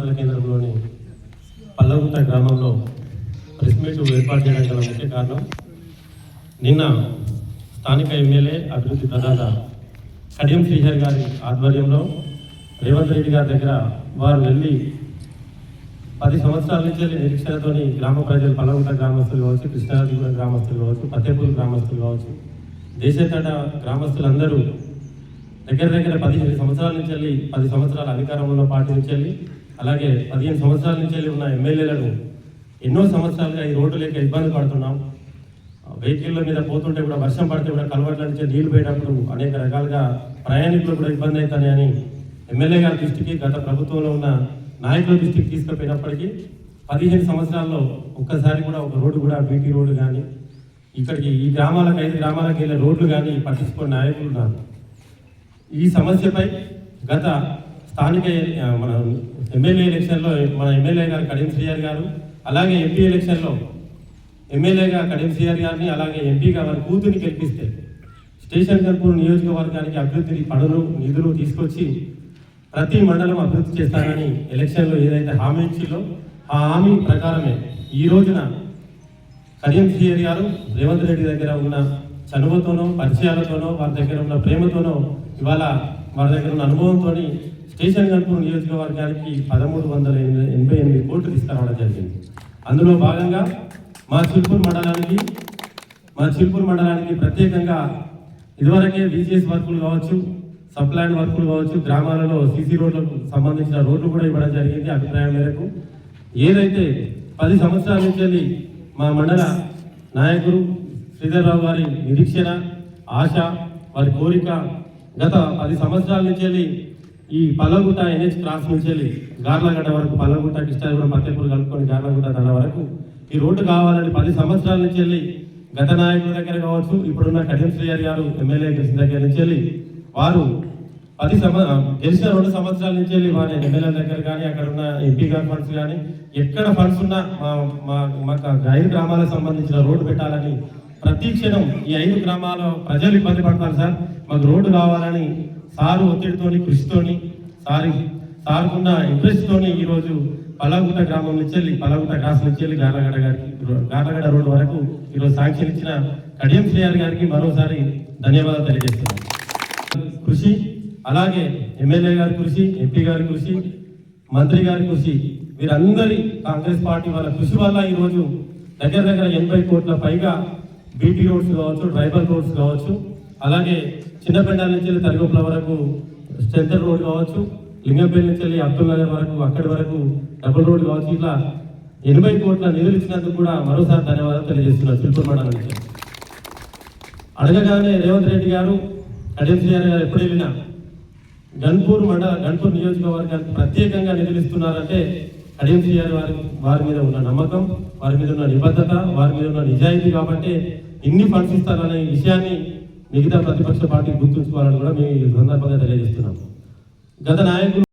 మండల కేంద్రంలోని పల్లగుట్ట గ్రామంలో ప్రెస్ మీట్ ఏర్పాటు చేయడానికి గల ముఖ్య కారణం, నిన్న స్థానిక ఎమ్మెల్యే అభివృద్ధి ప్రదాత కడియం శ్రీహరి గారి ఆధ్వర్యంలో రేవంత్ రెడ్డి గారి దగ్గర వారు వెళ్ళి 10 సంవత్సరాల నుంచి నిరీక్షణతో గ్రామ ప్రజలు, పల్లగుట్ట గ్రామస్తులు కావచ్చు, కృష్ణానదిగూడెం గ్రామస్తులు కావచ్చు, ఫతేపూర్ గ్రామస్తులు కావచ్చు, దేశతట గ్రామస్తులందరూ దగ్గర 15 సంవత్సరాల నుంచి వెళ్ళి 10 సంవత్సరాల అధికారంలో పార్టీ నుంచి వెళ్ళి అలాగే 15 సంవత్సరాల నుంచి వెళ్ళి ఉన్న ఎమ్మెల్యేలను ఎన్నో సంవత్సరాలుగా ఈ రోడ్డు లేక ఇబ్బంది పడుతున్నాం. వెహికల్ల మీద పోతుంటే కూడా, వర్షం పడితే కూడా కలవట్ల నుంచి నీళ్లు పోయేటప్పుడు అనేక రకాలుగా ప్రయాణికులు కూడా ఇబ్బంది అవుతాయని ఎమ్మెల్యే గారి దృష్టికి, గత ప్రభుత్వంలో ఉన్న నాయకుల దృష్టికి తీసుకుపోయినప్పటికీ 15 సంవత్సరాల్లో ఒక్కసారి కూడా ఒక రోడ్డు కూడా, బీటీ రోడ్డు కానీ, ఇక్కడికి ఈ గ్రామాలకు 5 గ్రామాలకు వెళ్ళే రోడ్లు కానీ పట్టించుకునే నాయకులు ఉన్నారు. ఈ సమస్యపై గత స్థానిక మన ఎమ్మెల్యే ఎలక్షన్లో మన ఎమ్మెల్యే గారు కడియం శ్రీహరి గారు, అలాగే ఎంపీ ఎలక్షన్లో ఎమ్మెల్యేగా కడియం శ్రీహరి గారిని, అలాగే ఎంపీగా వారి కూతురిని గెలిపిస్తే స్టేషన్ గన్పూర్ నియోజకవర్గానికి అభివృద్ధి పనులు, నిధులు తీసుకొచ్చి ప్రతి మండలం అభివృద్ధి చేస్తానని ఎలక్షన్లో ఏదైతే హామీ ఇచ్చిందో ఆ హామీ ప్రకారమే ఈ రోజున కడియం శ్రీహరి గారు రేవంత్ రెడ్డి దగ్గర ఉన్న చనువుతోనో, పరిచయాలతోనో, వారి దగ్గర ఉన్న ప్రేమతోనో, ఇవాళ వారి దగ్గర ఉన్న అనుభవంతో స్టేషన్ గన్పూర్ నియోజకవర్గానికి 1388 కోట్లు తీసుకురావడం జరిగింది. అందులో భాగంగా మా చిల్పూర్ మండలానికి ప్రత్యేకంగా ఇదివరకే విజిఎస్ వర్కులు కావచ్చు, సప్లాండ్ వర్కులు కావచ్చు, గ్రామాలలో సీసీ రోడ్లకు సంబంధించిన రోడ్లు కూడా ఇవ్వడం జరిగింది. అభిప్రాయం మేరకు ఏదైతే 10 సంవత్సరాల నుంచి మా మండల నాయకుడు శ్రీధర్రావు గారి నిరీక్షణ, ఆశ, వారి కోరిక, గత 10 సంవత్సరాల నుంచి ఈ పల్లగుట్ట NH క్రాస్ నుంచి గార్లగడ్డ వరకు, పల్లగుట్ట కృష్ణానదిగూడెం ఫతేపూర్ కలుపుకొని గార్లగుట్ట దండ వరకు ఈ రోడ్డు కావాలని 10 సంవత్సరాల నుంచి గత నాయకుల దగ్గర కావచ్చు, ఇప్పుడున్న కడియం శ్రీహరి గారు ఎమ్మెల్యే గెలిచిన దగ్గర నుంచి వారు గెలిచిన 2 సంవత్సరాల నుంచి వారి ఎమ్మెల్యే దగ్గర కానీ, అక్కడ ఉన్న ఎంపీ గారి ఫండ్స్ కానీ, ఎక్కడ ఫండ్స్ ఉన్నా మాకు 5 గ్రామాలకు సంబంధించిన రోడ్డు పెట్టాలని ప్రతి క్షణం ఈ 5 గ్రామాల ప్రజలు ఇబ్బంది పడతారు సార్, మాకు రోడ్డు కావాలని సారు ఒత్తిడితోని, కృషితోని, సారుకున్న ఇంట్రెస్ట్తోని ఈరోజు పల్లగుట్ట గ్రామం నుంచి పల్లగుట్ట క్రాస్ నుంచి గార్లగడ్డ రోడ్డు వరకు ఈరోజు శాంక్షన్ ఇచ్చిన కడియం శ్రీహరి గారికి మరోసారి ధన్యవాదాలు తెలియజేస్తున్నాను. కృషి, అలాగే ఎమ్మెల్యే గారి కృషి, ఎంపీ గారి కృషి, మంత్రి గారి కృషి, వీరందరి కాంగ్రెస్ పార్టీ వాళ్ళ కృషి వల్ల ఈరోజు దగ్గర 80 కోట్ల పైగా బీటీ రోడ్స్ కావచ్చు, ట్రైబల్ రోడ్స్ కావచ్చు, అలాగే చిన్నపెండాల నుంచి తరిగొప్పల వరకు సెంటర్ రోడ్ కావచ్చు, లింగంపల్లి నుంచి అబ్దుల్ నగర్ వరకు, అక్కడి వరకు డబుల్ రోడ్ కావచ్చు, ఇట్లా 80 కోట్ల నిధులు ఇచ్చినందుకు కూడా మరోసారి ధన్యవాదాలు తెలియజేస్తున్నారు. చిల్పూర్ మండలం నుంచి అడగగానే రేవంత్ రెడ్డి గారు, కడియం శ్రీహరి గారు ఎప్పుడు వెళ్ళినా గన్పూర్ నియోజకవర్గానికి ప్రత్యేకంగా నిధులు ఇస్తున్నారంటే కడియం శ్రీహరి వారి మీద ఉన్న నమ్మకం, వారి మీద ఉన్న నిబద్ధత, వారి మీద ఉన్న నిజాయితీ కాబట్టి ఇన్ని ఫండ్స్ ఇస్తారనే విషయాన్ని మిగతా ప్రతిపక్ష పార్టీ గుర్తుంచుకోవాలని కూడా మేము ఈ సందర్భంగా తెలియజేస్తున్నాం. గత నాయకులు